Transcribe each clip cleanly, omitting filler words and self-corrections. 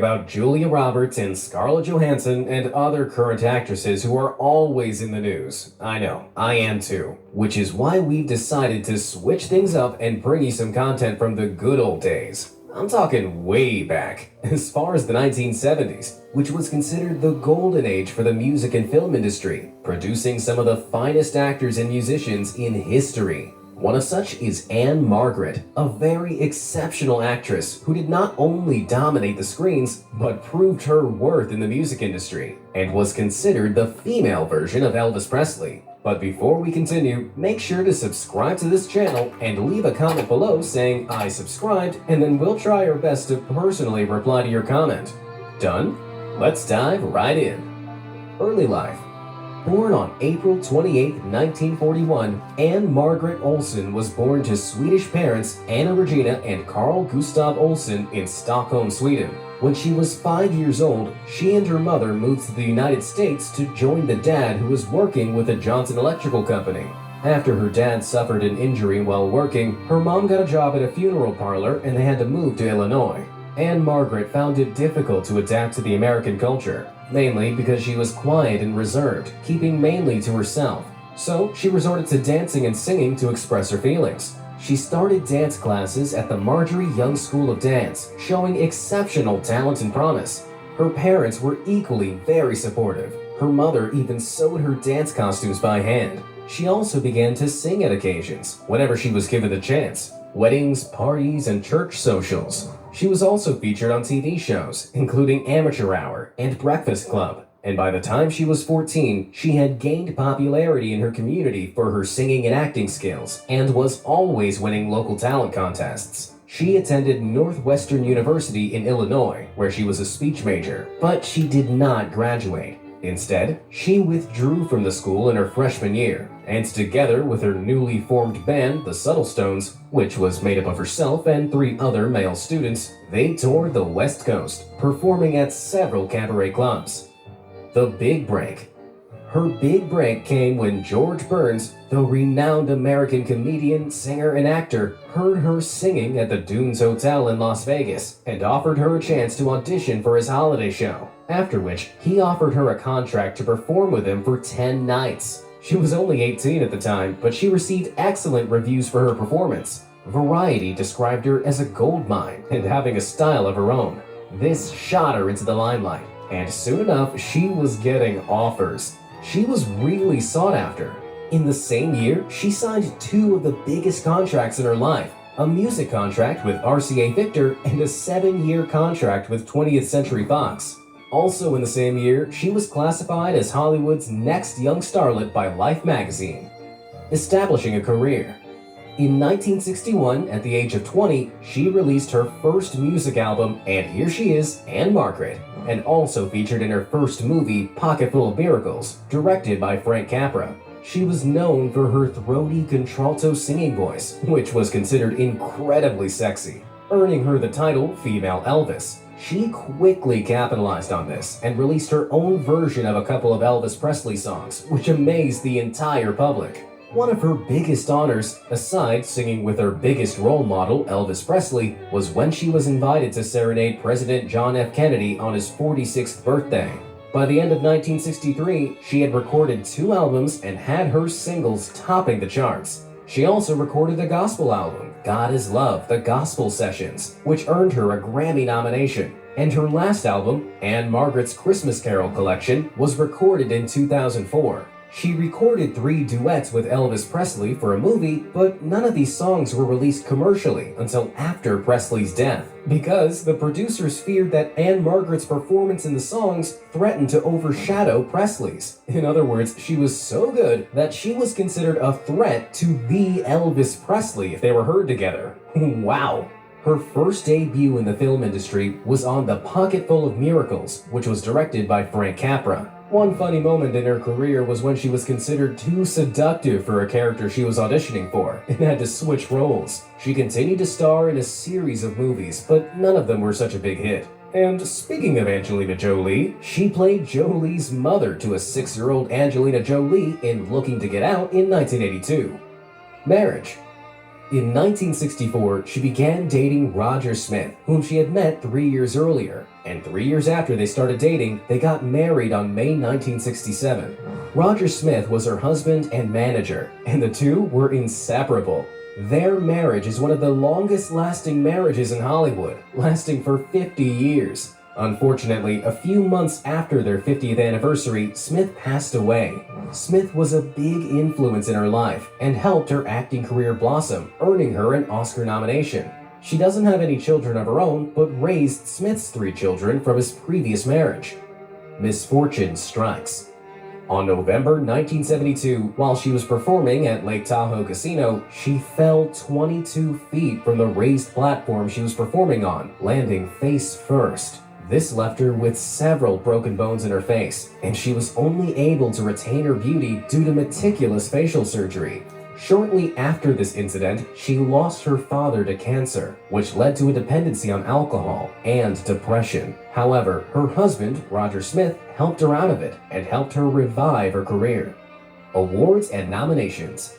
about Julia Roberts and Scarlett Johansson and other current actresses who are always in the news. I know, I am too. Which is why we've decided to switch things up and bring you some content from the good old days. I'm talking way back, as far as the 1970s, which was considered the golden age for the music and film industry, producing some of the finest actors and musicians in history. One of such is Ann Margaret, a very exceptional actress who did not only dominate the screens, but proved her worth in the music industry, and was considered the female version of Elvis Presley. But before we continue, make sure to subscribe to this channel and leave a comment below saying I subscribed, and then we'll try our best to personally reply to your comment. Done? Let's dive right in. Early life. Born on April 28, 1941, Ann Margaret Olsen was born to Swedish parents Anna Regina and Carl Gustav Olsen in Stockholm, Sweden. When she was 5 years old, she and her mother moved to the United States to join the dad who was working with a Johnson Electrical Company. After her dad suffered an injury while working, her mom got a job at a funeral parlor and they had to move to Illinois. Ann Margaret found it difficult to adapt to the American culture, mainly because she was quiet and reserved, keeping mainly to herself. So she resorted to dancing and singing to express her feelings. She started dance classes at the Marjorie Young School of Dance, showing exceptional talent and promise. Her parents were equally very supportive. Her mother even sewed her dance costumes by hand. She also began to sing at occasions, whenever she was given the chance. Weddings, parties, and church socials. She was also featured on TV shows, including Amateur Hour and Breakfast Club, and by the time she was 14, she had gained popularity in her community for her singing and acting skills, and was always winning local talent contests. She attended Northwestern University in Illinois, where she was a speech major, but she did not graduate. Instead, she withdrew from the school in her freshman year, and together with her newly formed band, the Subtlestones, which was made up of herself and 3 other male students, they toured the West Coast, performing at several cabaret clubs. The Big Break. Her big break came when George Burns, the renowned American comedian, singer, and actor, heard her singing at the Dunes Hotel in Las Vegas and offered her a chance to audition for his holiday show, after which he offered her a contract to perform with him for 10 nights. She was only 18 at the time, but she received excellent reviews for her performance. Variety described her as a gold mine and having a style of her own. This shot her into the limelight, and soon enough she was getting offers. She was really sought after. In the same year, she signed 2 of the biggest contracts in her life, a music contract with RCA Victor and a 7-year contract with 20th Century Fox. Also in the same year, she was classified as Hollywood's next young starlet by Life magazine. Establishing a career. In 1961, at the age of 20, she released her first music album, And Here She Is, Ann Margaret, and also featured in her first movie, Pocketful of Miracles, directed by Frank Capra. She was known for her throaty contralto singing voice, which was considered incredibly sexy, earning her the title Female Elvis. She quickly capitalized on this and released her own version of a couple of Elvis Presley songs, which amazed the entire public. One of her biggest honors, aside singing with her biggest role model, Elvis Presley, was when she was invited to serenade President John F. Kennedy on his 46th birthday. By the end of 1963, she had recorded 2 albums and had her singles topping the charts. She also recorded a gospel album, God Is Love, The Gospel Sessions, which earned her a Grammy nomination. And her last album, Ann Margaret's Christmas Carol Collection, was recorded in 2004. She recorded 3 duets with Elvis Presley for a movie, but none of these songs were released commercially until after Presley's death, because the producers feared that Ann Margaret's performance in the songs threatened to overshadow Presley's. In other words, she was so good that she was considered a threat to the Elvis Presley if they were heard together. Wow! Her first debut in the film industry was on The Pocketful of Miracles, which was directed by Frank Capra. One funny moment in her career was when she was considered too seductive for a character she was auditioning for and had to switch roles. She continued to star in a series of movies, but none of them were such a big hit. And speaking of Angelina Jolie, she played Jolie's mother to a 6-year-old Angelina Jolie in Looking to Get Out in 1982. Marriage. In 1964, she began dating Roger Smith, whom she had met 3 years earlier, and 3 years after they started dating, they got married on May 1967. Roger Smith was her husband and manager, and the two were inseparable. Their marriage is one of the longest-lasting marriages in Hollywood, lasting for 50 years. Unfortunately, a few months after their 50th anniversary, Smith passed away. Smith was a big influence in her life and helped her acting career blossom, earning her an Oscar nomination. She doesn't have any children of her own, but raised Smith's 3 children from his previous marriage. Misfortune strikes. On November 1972, while she was performing at Lake Tahoe Casino, she fell 22 feet from the raised platform she was performing on, landing face first. This left her with several broken bones in her face, and she was only able to retain her beauty due to meticulous facial surgery. Shortly after this incident, she lost her father to cancer, which led to a dependency on alcohol and depression. However, her husband, Roger Smith, helped her out of it and helped her revive her career. Awards and nominations.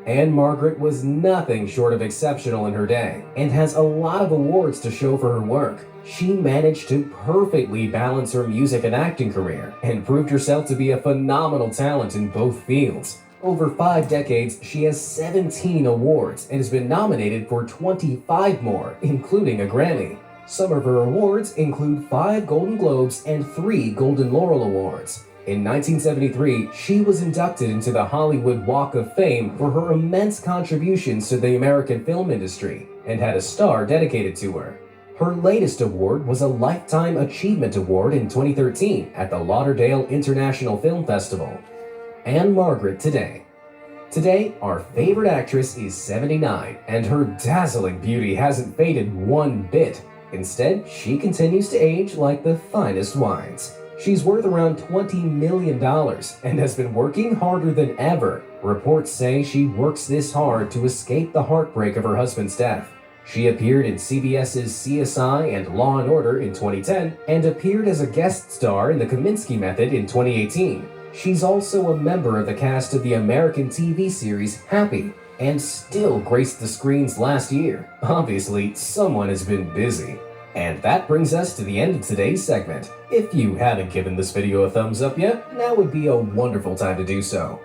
Ann Margaret was nothing short of exceptional in her day and has a lot of awards to show for her work. She managed to perfectly balance her music and acting career and proved herself to be a phenomenal talent in both fields. Over 5 decades, she has 17 awards and has been nominated for 25 more, including a Grammy. Some of her awards include 5 Golden Globes and 3 Golden Laurel Awards. In 1973, she was inducted into the Hollywood Walk of Fame for her immense contributions to the American film industry and had a star dedicated to her. Her latest award was a Lifetime Achievement Award in 2013 at the Lauderdale International Film Festival. Ann Margaret today. Today, our favorite actress is 79, and her dazzling beauty hasn't faded one bit. Instead, she continues to age like the finest wines. She's worth around $20 million and has been working harder than ever. Reports say she works this hard to escape the heartbreak of her husband's death. She appeared in CBS's CSI and Law & Order in 2010 and appeared as a guest star in The Kominsky Method in 2018. She's also a member of the cast of the American TV series Happy and still graced the screens last year. Obviously, someone has been busy. And that brings us to the end of today's segment. If you haven't given this video a thumbs up yet, now would be a wonderful time to do so.